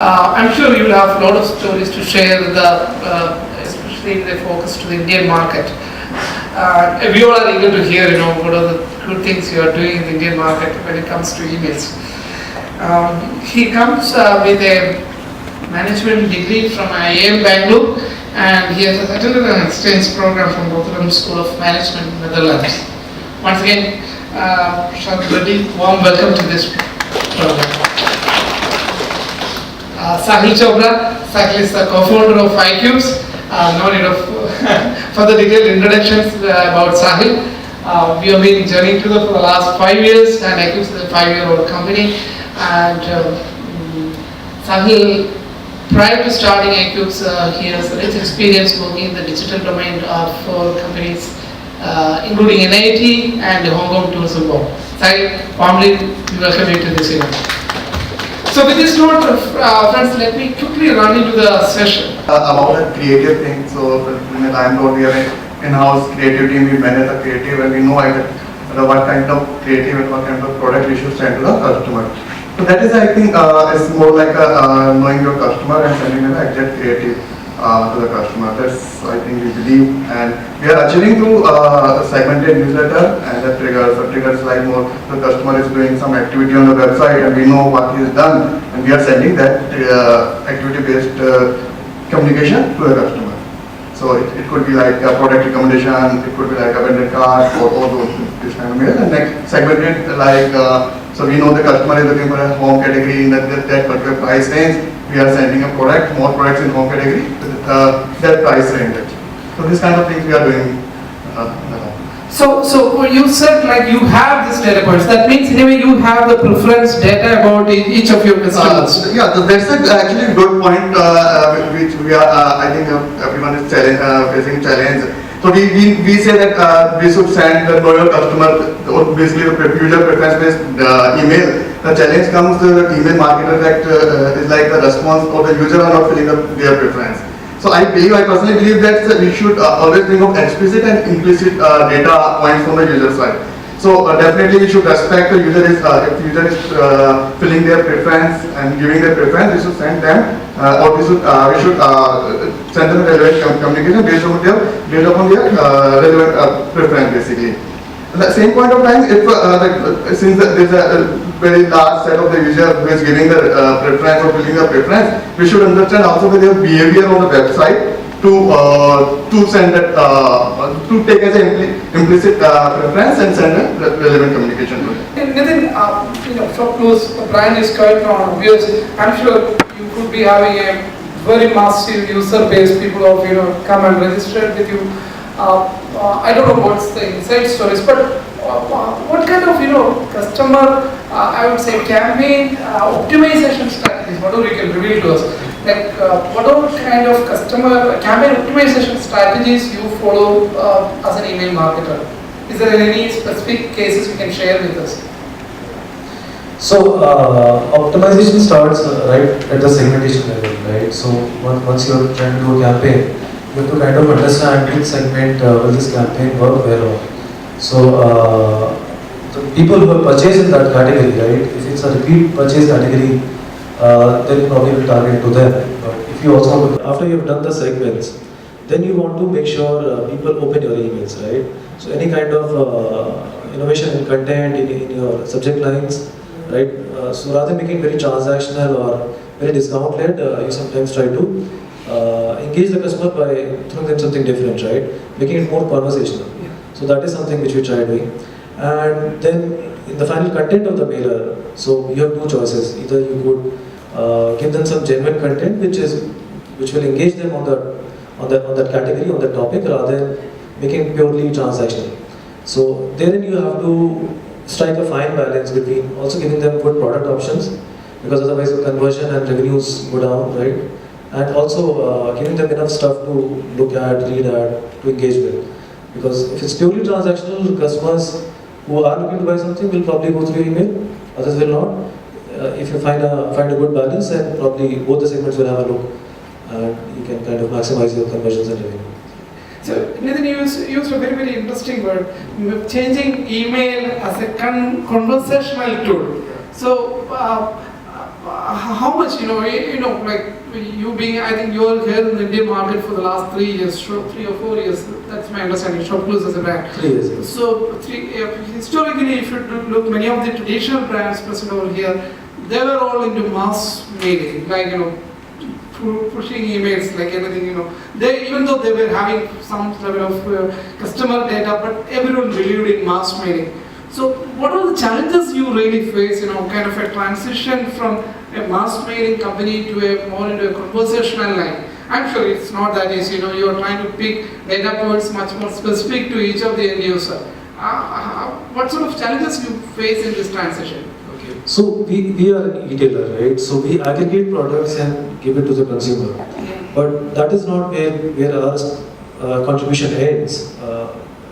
I'm sure you will have a lot of stories to share, especially with the focus to the Indian market. We all are eager to hear, what are the good things you are doing in the Indian market when it comes to emails. He comes with a management degree from IIM Bangalore, and he has attended an exchange program from Rotterdam School of Management, Netherlands. Once again, Shant Reddy, warm welcome to this program. Sahil Chopra. Sahil is the co-founder of iCubes. No need of further detailed introductions about Sahil. We have been journeying together for the last 5 years, and iCubes is a 5-year-old company. And Sahil, prior to starting iCubes, he has rich experience working in the digital domain for companies, including NIT and Hong Kong Tourism Board. Sahil, warmly welcome you to this event. So with this note, friends, let me quickly run into the session. About the creative thing, so in LimeRoad we have an in-house creative team, we manage the creative and we know what kind of creative and what kind of product we should send to the customer. So that is, I think, it's more like knowing your customer and sending them the exact creative to the customer. That's, I think, we believe, and we are achieving through segmented newsletter, and that triggers. So triggers like more the customer is doing some activity on the website, and we know what he has done, and we are sending that activity-based communication to the customer. So it could be like a product recommendation, it could be like a vendor card, or all those this kind of mail. And next segmented like so we know the customer is looking for a home category in that particular price range. We are sending a product, more products in home category with that price range. So this kind of things we are doing. So you said like you have this data points. That means anyway you have the preference data about each of your customers. Yeah, that's actually a good point, which we are. I think everyone is facing challenge. So we say that we should send the loyal customer, or basically the user preference based email. The challenge comes to the email marketer that is like the response or the user are not filling up their preference. So I personally believe that we should always bring up explicit and implicit data points from the user side. So definitely we should respect the user if user is filling their preference and giving their preference, we should send them or we should send them relevant communication based upon their relevant preference basically. At the same point of time, if since there is a very large set of the user who is giving the preference or filling the preference, we should understand also their behavior on the website to send that to take as an implicit preference and send a relevant communication to it. Nitin, from close, the brand is quite obvious. I'm sure you could be having a very massive user base. People have come and registered with you. I don't know what's the inside stories, but what kind of customer I would say campaign optimization strategies, whatever you can reveal to us, like whatever kind of customer campaign optimization strategies you follow as an email marketer. Is there any specific cases you can share with us? So optimization starts right at the segmentation level, right? So once you're trying to do a campaign, you have to kind of understand which segment will this campaign work where on. So the people who have purchased in that category, right? If it's a repeat purchase category, then probably will target to them. But if you also want to, after you've done the segments, then you want to make sure people open your emails, right? So any kind of innovation in content in your subject lines, right? So rather than making very transactional or very discount led, you sometimes try to engage the customer by throwing them something different, right? Making it more conversational. So that is something which we try doing. And then in the final content of the mailer, so you have two choices. Either you could give them some genuine content which will engage them on that category, on that topic, rather than making it purely transactional. So then you have to strike a fine balance between also giving them good product options, because otherwise the conversion and revenues go down, right? And also giving them enough stuff to look at, read at, to engage with. Because if it's purely transactional, customers who are looking to buy something will probably go through email, others will not. If you find a good balance, then probably both the segments will have a look, and you can kind of maximize your conversions and revenue. So Nitin, you used a very, very interesting word, changing email as a conversational tool. So how much, like you being, I think you're here in the Indian market for the last 3 years, 3 or 4 years, that's my understanding, ShopClose as a brand. 3 years. Yes. So, historically, if you look, many of the traditional brands present over here, they were all into mass mailing, like, pushing emails, like anything, They, even though they were having some level of customer data, but everyone believed in mass mailing. So, what are the challenges you really face, kind of a transition from a mass mailing company to a more into a conversational line? I'm sure it's not that easy, you are trying to pick data points much more specific to each of the end user. What sort of challenges you face in this transition? Okay. So we are an retailer, right? So we aggregate products and give it to the consumer. But that is not where our contribution ends.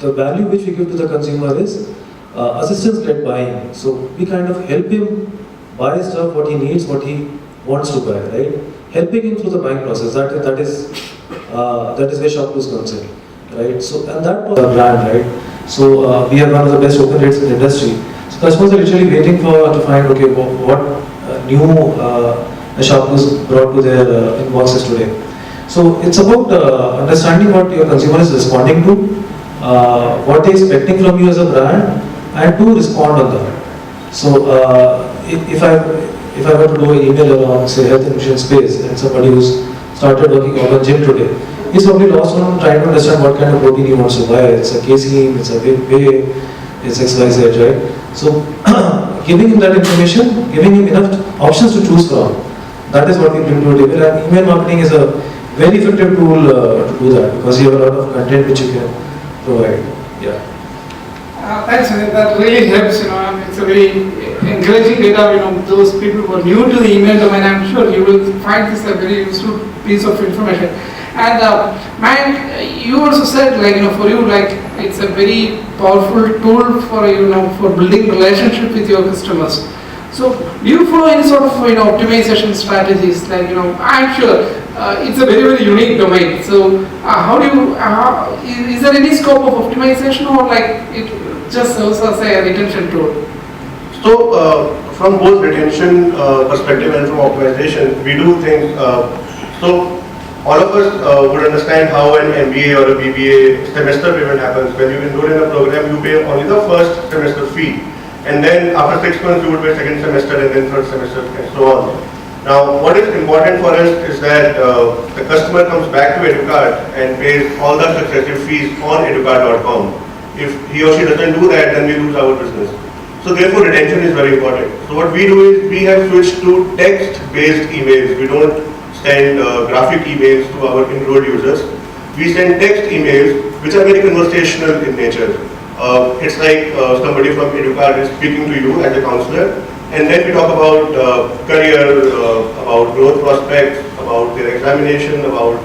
The value which we give to the consumer is assistance-led buying. So we kind of help him buy stuff, what he needs, what he wants to buy, right? Helping him through the buying process. That is where ShopClose comes in, right? So and that was a brand, right? So we have one of the best open rates in the industry. So customers are literally waiting to find what new ShopClose brought to their inboxes today. So it's about understanding what your consumer is responding to, what they're expecting from you as a brand, and to respond on that. So if I were to do an email around, say, health and nutrition space, and somebody who's started working on a gym today, he's probably lost on trying to understand what kind of protein he wants to buy. It's a casein, it's a whey, it's XYZ, right? So giving him that information, giving him enough options to choose from, that is what we bring to a table. And email marketing is a very effective tool to do that, because you have a lot of content which you can provide. Yeah. Thanks, Anil. That really helps, and it's a very encouraging data, those people who are new to the email domain, I'm sure you will find this a very useful piece of information. And Mayank, you also said, for you, it's a very powerful tool for, for building relationship with your customers. So, do you follow any sort of, optimization strategies? I'm sure it's a very, very unique domain. So, how do you, is there any scope of optimization, or it just serves as a retention tool? So, from both retention perspective and from optimization, we do think, so all of us would understand how an MBA or a BBA semester payment happens. When you enroll in a program, you pay only the first semester fee. And then after 6 months, you would pay second semester and then third semester and so on. Now, what is important for us is that the customer comes back to Educard and pays all the successive fees on educard.com. If he or she doesn't do that, then we lose our business. So therefore, retention is very important. So what we do is we have switched to text-based emails. We don't send graphic emails to our enrolled users. We send text emails which are very conversational in nature. It's like somebody from Educard is speaking to you as a counselor, and then we talk about career, about growth prospects, about their examination, about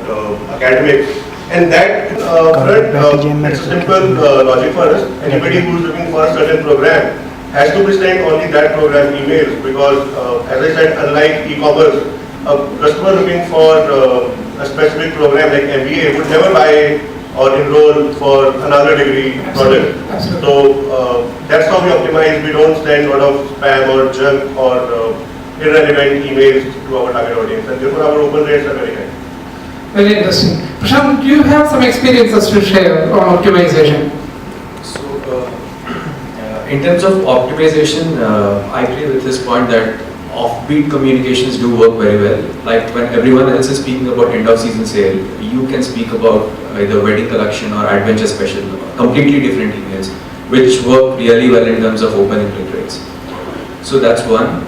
academics. And that it's a simple logic for us. Anybody who's looking for a certain program has to be sent only that program emails, because as I said, unlike e-commerce, a customer looking for a specific program like MBA would never buy or enroll for another degree product. So that's how we optimize. We don't send a lot of spam or junk or irrelevant emails to our target audience, and therefore our open rates are very high. Very interesting. Prashant, do you have some experiences to share on optimization? So, in terms of optimization, I agree with this point that offbeat communications do work very well. Like when everyone else is speaking about end of season sale, you can speak about either wedding collection or adventure special, completely different emails, which work really well in terms of open click rates. So that's one.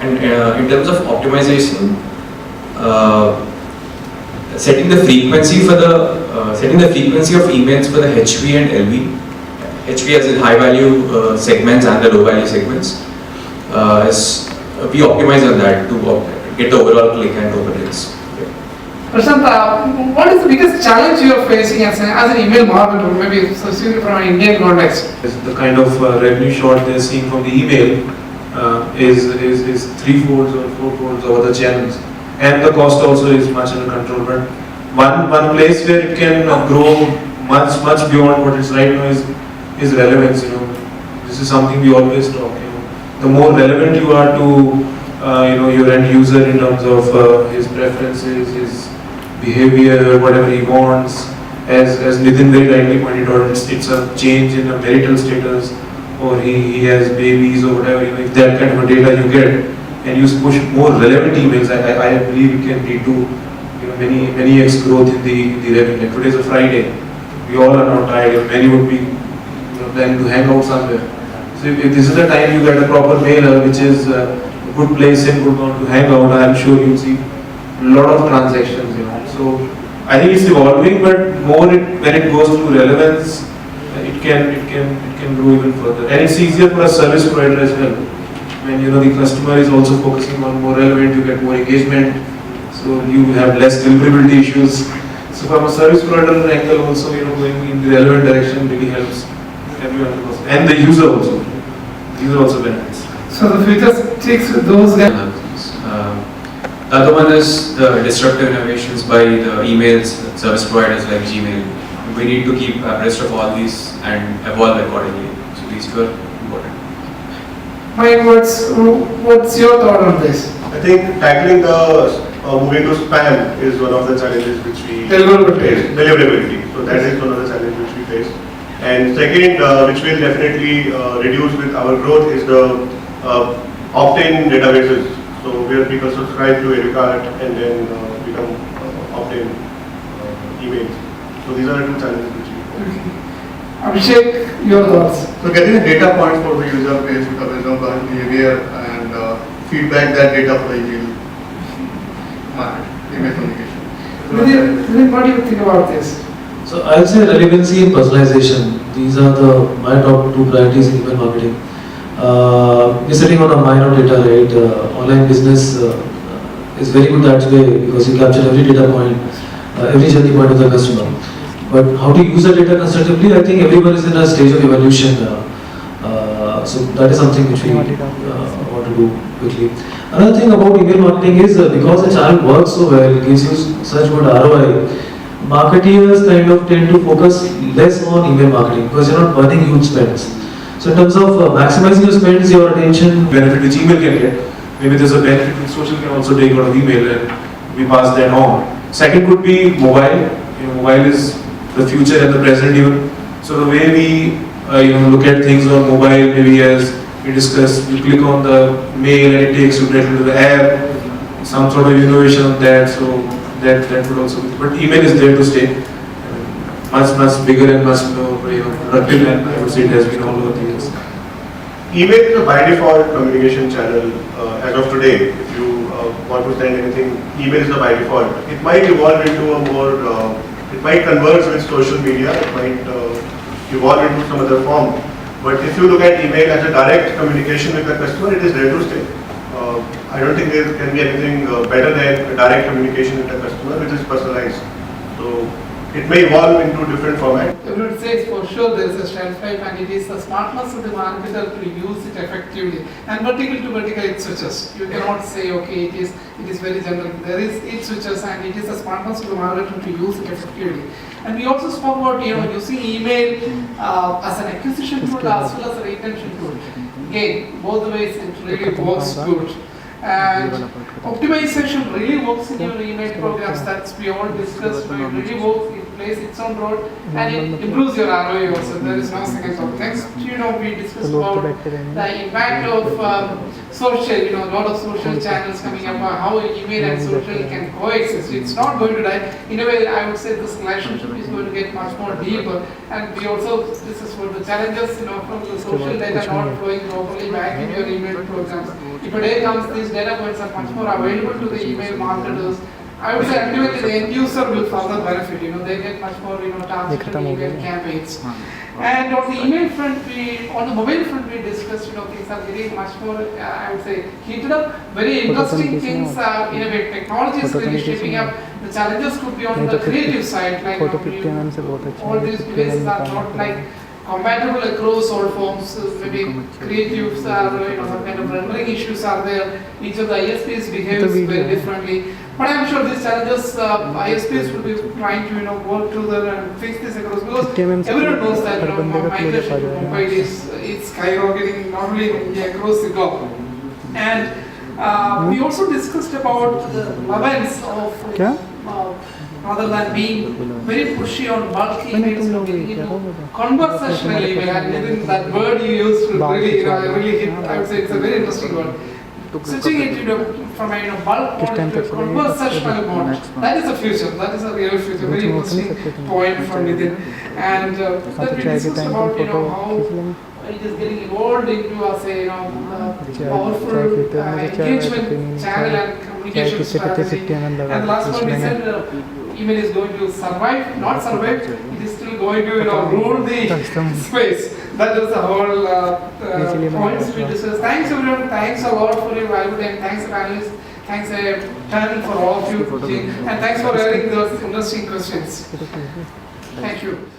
And in terms of optimization, setting the frequency of emails for the HV and LV. HV as in high value segments and the low value segments. We optimize on that to get the overall click and open rates. Prashant, what is the biggest challenge you are facing as an email marketer, maybe specifically from an Indian context? The kind of revenue shot they're seeing from the email is three-folds or four-folds over the channels, and the cost also is much under control. But one place where it can grow much beyond what it's right now is relevance. This is something we always talk. The more relevant you are to your end user in terms of his preferences, his behavior, whatever he wants. As Nitin very rightly pointed out, it's a change in a marital status, or he has babies or whatever. If that kind of a data you get, and you push more relevant emails, I believe it can lead to many X growth in the revenue. Today is a Friday, we all are now tired, and many would be planning to hang out somewhere. So if this is the time you get a proper mailer, which is a good place and good one to hang out, I am sure you'll see a lot of transactions. So I think it's evolving, but more when it goes to relevance, it can grow even further, and it's easier for a service provider as well. When the customer is also focusing on more relevant, you get more engagement, so you have less deliverability issues. So from a service provider angle, also going in the relevant direction really helps everyone, and the user also. The user also benefits. So the future sticks with those guys. The other one is the disruptive innovations by the emails service providers like Gmail. We need to keep abreast of all these and evolve accordingly. So these two are important. Mike, what's your thought on this? I think tackling the moving to spam is one of the challenges which we face. Deliverability. So that is one of the challenges which we face. And second, which will definitely reduce with our growth, is the opt-in databases. So where people subscribe to Educard and then become opt-in emails. So these are the two challenges which we face. Abhishek, your thoughts? So getting a data point for the user base, based on current behavior, and feedback that data for the email market, email communication. Nidhi, what do you think about this? So I'll say relevancy and personalization. These are my top two priorities in email marketing. We're sitting on a mine of data, right? Online business is very good that way because you capture every data point, every journey point of the customer. But how to use the data constructively, I think everyone is in a stage of evolution. So that is something which we want to do quickly. Another thing about email marketing is because the channel works so well, it gives you such good ROI, marketeers kind of tend to focus less on email marketing because you're not burning huge spends. So in terms of maximizing your spends, your attention, Benefit which email can get. Maybe there's a benefit which social can also take out of email, and we pass that on. Second could be mobile. Mobile is the future and the present even. So the way we look at things on mobile, maybe as we discussed, you click on the mail and it takes you directly to the app, some sort of innovation on that. So that would also be. But email is there to stay. Much bigger and much more productive, and I would say it has been all over the years. Email is a by default communication channel as of today. If you want to send anything, email is the by default. It might evolve into a more, it might converge with social media, it might evolve into some other form. But if you look at email as a direct communication with the customer, it is there to stay. I don't think there can be anything better than a direct communication with the customer, which is personalized. So it may evolve into different formats. Everyone says for sure there is a shelf life, and it is the smartness of the marketer to use it effectively. And vertical to vertical it switches. You cannot say okay it is very general. There is it switches, and it is the smartness of the marketer to use it effectively. And we also spoke about using email as an acquisition tool as well as a retention tool. Again, both the ways it really works good. And optimization really works in your email programs. That's we all discussed. It really works. It plays its own role, and it improves your ROI also. There is no second thought. Next, we discussed about the impact of social. A lot of social channels coming up. How email and social can coexist. It's not going to die. In a way, I would say this relationship is going to get much more deeper. And we also discussed about the challenges. From the social data not flowing properly back in your email programs. If a day comes, these data points are much more available to the email marketers. I would say ultimately the end user will further benefit. They get much more targeted email campaigns. And on the email front, on the mobile front, we discussed things are getting much more, I would say, heated up. Very interesting things. In a way, technology is really shaping up. The challenges could be on the creative side, like all these devices are not like compatible across all forms. Maybe creatives are, some kind of rendering issues are there. Each of the ISPs behaves very differently. But I'm sure these challenges, ISPs will be trying to, work together and fix this across, because everyone knows that, migration to mobile is skyrocketing not only in India, across the globe. And We also discussed about the relevance of rather than being very pushy on bulk emails, getting into conversational email, and within that word you used to really, really hit, I would say it's a very interesting word. Switching it from a bulk mode to a conversational mode, that is the future, that is a real future, very interesting point from within. And then we discussed about, how it is getting evolved into as a, powerful engagement channel and communication strategy. And last one we said, email is going to survive, not survive, it is still going to, rule the space. That is the whole points we discussed. Thanks everyone, thanks a lot for your valuable time, thanks panelists, thanks a panel for all of you, and thanks for asking those interesting questions. Thank you.